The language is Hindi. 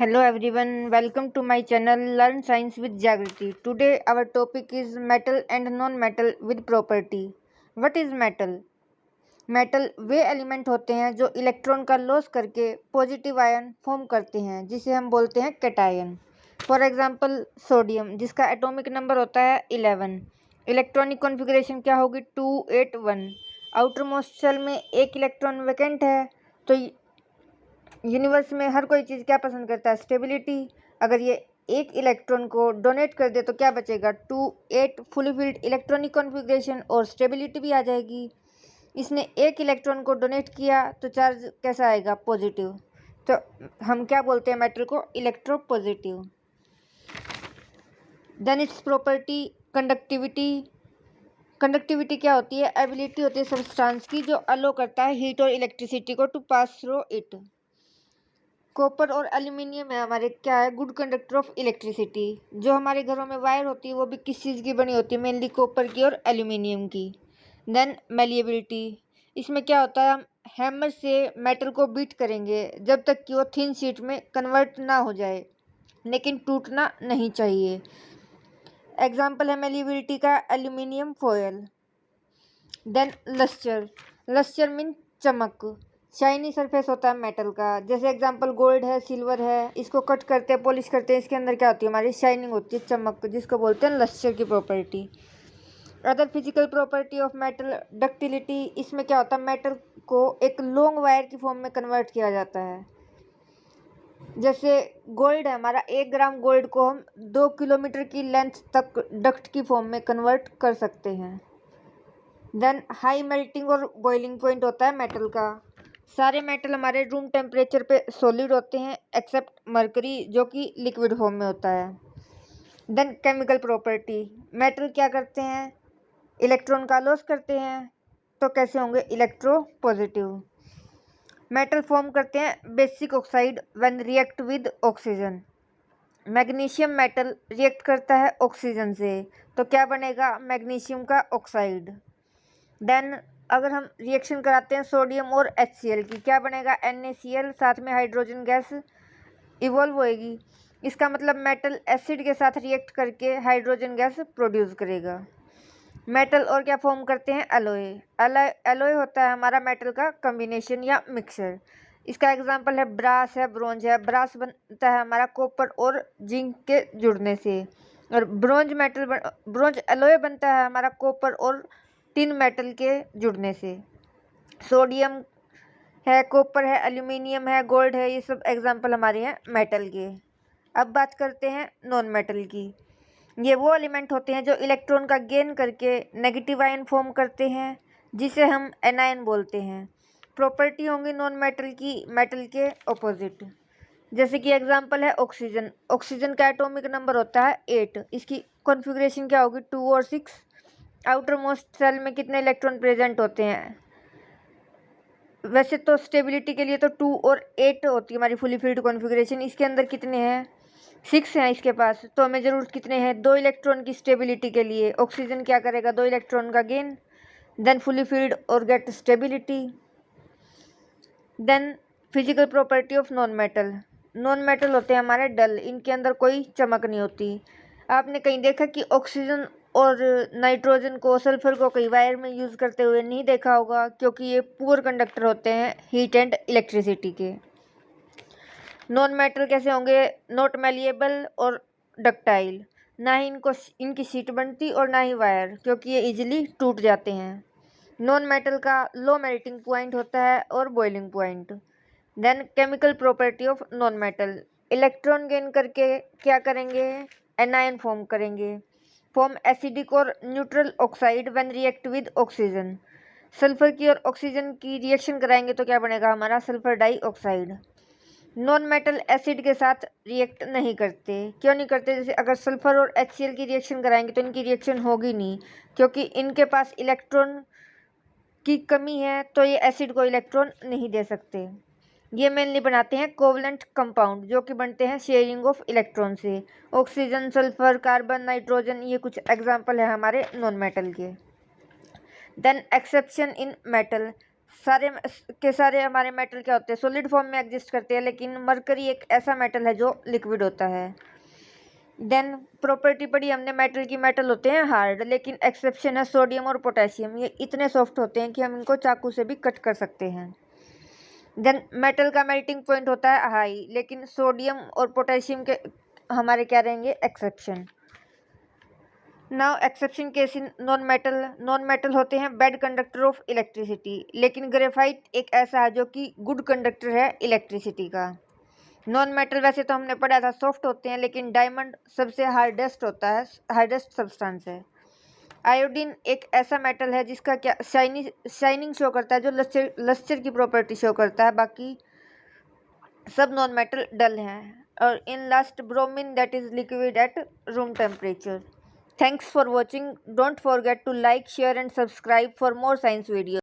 Hello everyone, welcome to my channel Learn Science with Jagriti. Today our topic is metal and non-metal with property. What is metal? Metal way element होते हैं जो इलेक्ट्रॉन का लॉस करके पॉजिटिव आयन फॉर्म करते हैं जिसे हम बोलते हैं कैटायन। फॉर एग्जांपल सोडियम जिसका एटॉमिक नंबर होता है 11। इलेक्ट्रॉनिक कॉन्फ़िगरेशन क्या होगी 281। आउटर मोस्ट शेल में एक इलेक्ट्रॉन वैकेंट है तो यूनिवर्स में हर कोई चीज़ क्या पसंद करता है स्टेबिलिटी। अगर ये एक इलेक्ट्रॉन को डोनेट कर दे तो क्या बचेगा 2 8 फुली फिल्ड इलेक्ट्रॉनिक कॉन्फ़िगरेशन और स्टेबिलिटी भी आ जाएगी। इसने एक इलेक्ट्रॉन को डोनेट किया तो चार्ज कैसा आएगा पॉजिटिव। तो हम क्या बोलते हैं मेटल को electropositive. Then its property conductivity. Conductivity क्या होती है एबिलिटी होती है सब्सटेंस की जो अलो करता है हीट और इलेक्ट्रिसिटी को to pass through it. Copper और एल्यूमिनियम है हमारे क्या है गुड कंडक्टर ऑफ इलेक्ट्रिसिटी। जो हमारे घरों में वायर होती है वो भी किस चीज़ की बनी होती है मेनली कॉपर की और एल्यूमिनियम की। देन मेलिएबिलिटी इसमें क्या होता है हम हैमर से मेटल को बीट करेंगे जब तक कि वो थिन शीट में कन्वर्ट ना हो जाए लेकिन टूटना नहीं चाहिए। एग्जाम्पल है मेलिएबिलिटी का aluminium foil. Then lustre. Lustre mean चमक। शाइनी सरफेस होता है मेटल का जैसे एग्जांपल गोल्ड है सिल्वर है इसको कट करते हैं पॉलिश करते हैं इसके अंदर क्या होती है हमारी शाइनिंग होती है चमक जिसको बोलते हैं लस्टर की property. Other physical property of metal ductility इसमें क्या होता है मेटल को एक लॉन्ग वायर की फॉर्म में कन्वर्ट किया जाता है। जैसे गोल्ड है हमारा 1 ग्राम गोल्ड को हम 2 किलोमीटर की लेंथ तक डक्ट की फॉर्म में कन्वर्ट कर सकते हैं। देन हाई मेल्टिंग और बॉइलिंग पॉइंट होता है मेटल का। सारे मेटल हमारे रूम टेम्परेचर पे सॉलिड होते हैं एक्सेप्ट मरकरी जो कि लिक्विड फॉर्म में होता है। देन केमिकल प्रॉपर्टी मेटल क्या करते हैं इलेक्ट्रॉन का लॉस करते हैं तो कैसे होंगे इलेक्ट्रोपॉजिटिव। मेटल फॉर्म करते हैं basic oxide when react with oxygen. Magnesium metal react करता है ऑक्सीजन से तो क्या बनेगा मैग्नीशियम का ऑक्साइड। देन अगर हम रिएक्शन कराते हैं सोडियम और HCl की क्या बनेगा NaCl साथ में हाइड्रोजन गैस इवॉल्व होएगी। इसका मतलब मेटल एसिड के साथ रिएक्ट करके हाइड्रोजन गैस प्रोड्यूस करेगा। मेटल और क्या फॉर्म करते हैं एलॉय। एलॉय होता है हमारा मेटल का कॉम्बिनेशन या मिक्सचर। इसका एग्जांपल है ब्रास है ब्रोंज है। ब्रास बनता है हमारा कॉपर और जिंक के जुड़ने से और ब्रोंज एलॉय बनता है हमारा कॉपर और टिन मेटल के जुड़ने से। सोडियम है कॉपर है एल्यूमिनियम है गोल्ड है ये सब एग्जांपल हमारे हैं मेटल के। अब बात करते हैं नॉन मेटल की। ये वो एलिमेंट होते हैं जो इलेक्ट्रॉन का गेन करके नेगेटिव आयन फॉर्म करते हैं जिसे हम एनायन बोलते हैं। प्रॉपर्टी होंगी नॉन मेटल की मेटल के ऑपोजिट। जैसे कि एग्जांपल है ऑक्सीजन। ऑक्सीजन का एटॉमिक नंबर होता है 8। इसकी कॉन्फ़िगरेशन क्या होगी 2 और 6। आउटर मोस्ट सेल में कितने इलेक्ट्रॉन प्रेजेंट होते हैं वैसे तो स्टेबिलिटी के लिए तो 2 और 8 होती है हमारी फुली फिल्ड कॉन्फ़िगरेशन। इसके अंदर कितने हैं 6 हैं इसके पास तो हमें ज़रूरत कितने हैं 2 इलेक्ट्रॉन की स्टेबिलिटी के लिए। ऑक्सीजन क्या करेगा 2 इलेक्ट्रॉन का गेन देन फुली फिल्ड और get stability. Then physical property of non metal. Non metal होते हैं हमारे डल इनके अंदर कोई चमक नहीं होती। आपने कहीं देखा कि ऑक्सीजन और नाइट्रोजन को सल्फर को कई वायर में यूज़ करते हुए नहीं देखा होगा क्योंकि ये पुअर कंडक्टर होते हैं हीट एंड इलेक्ट्रिसिटी के। नॉन मेटल कैसे होंगे नॉट मेलिएबल और डक्टाइल। ना ही इनकी शीट बनती और ना ही वायर क्योंकि ये इजीली टूट जाते हैं। नॉन मेटल का लो मेल्टिंग पॉइंट होता है और boiling point. Then chemical property of non metal. Electron gain करके क्या करेंगे एनायन फॉर्म करेंगे। फॉर्म एसिडिक और neutral oxide when react with oxygen. Sulphur की और ऑक्सीजन की रिएक्शन कराएंगे तो क्या बनेगा हमारा sulphur dioxide. Non metal acid के साथ रिएक्ट नहीं करते। क्यों नहीं करते जैसे अगर सल्फर और HCl की रिएक्शन कराएंगे तो इनकी रिएक्शन होगी नहीं क्योंकि इनके पास इलेक्ट्रॉन की कमी है तो ये एसिड को इलेक्ट्रॉन नहीं दे सकते। ये मेनली बनाते हैं कोवलेंट कंपाउंड जो कि बनते हैं शेयरिंग ऑफ इलेक्ट्रॉन से। ऑक्सीजन सल्फर कार्बन नाइट्रोजन ये कुछ एग्जांपल है हमारे नॉन मेटल के। Then exception in metal. सारे के सारे हमारे मेटल क्या होते हैं, सॉलिड फॉर्म में एग्जिस्ट करते हैं, लेकिन मरकरी एक ऐसा मेटल है जो लिक्विड होता है। देन प्रॉपर्टी पढ़ी हमने मेटल की, मेटल होते हैं हार्ड, लेकिन एक्सेप्शन है सोडियम और पोटेशियम, ये इतने सॉफ्ट होते हैं कि हम इनको चाकू से भी कट कर सकते हैं। देन मेटल का मेल्टिंग पॉइंट होता है हाई, लेकिन सोडियम और पोटेशियम के हमारे क्या रहेंगे, exception. Now exception case in non metal होते हैं बैड कंडक्टर ऑफ इलेक्ट्रिसिटी, लेकिन ग्रेफाइट एक ऐसा है जो कि गुड कंडक्टर है इलेक्ट्रिसिटी का। नॉन मेटल वैसे तो हमने पढ़ा था सॉफ्ट होते हैं, लेकिन डायमंड सबसे हार्डेस्ट होता है, हार्डेस्ट सब्सटेंस है। आयोडीन एक ऐसा मेटल है जिसका क्या शाइनिंग शो करता है, जो लस्टर की प्रॉपर्टी शो करता है, बाकी सब नॉन मेटल डल हैं। और in last bromine that is liquid at room temperature. Thanks for watching. Don't forget to like, share and subscribe for more science videos.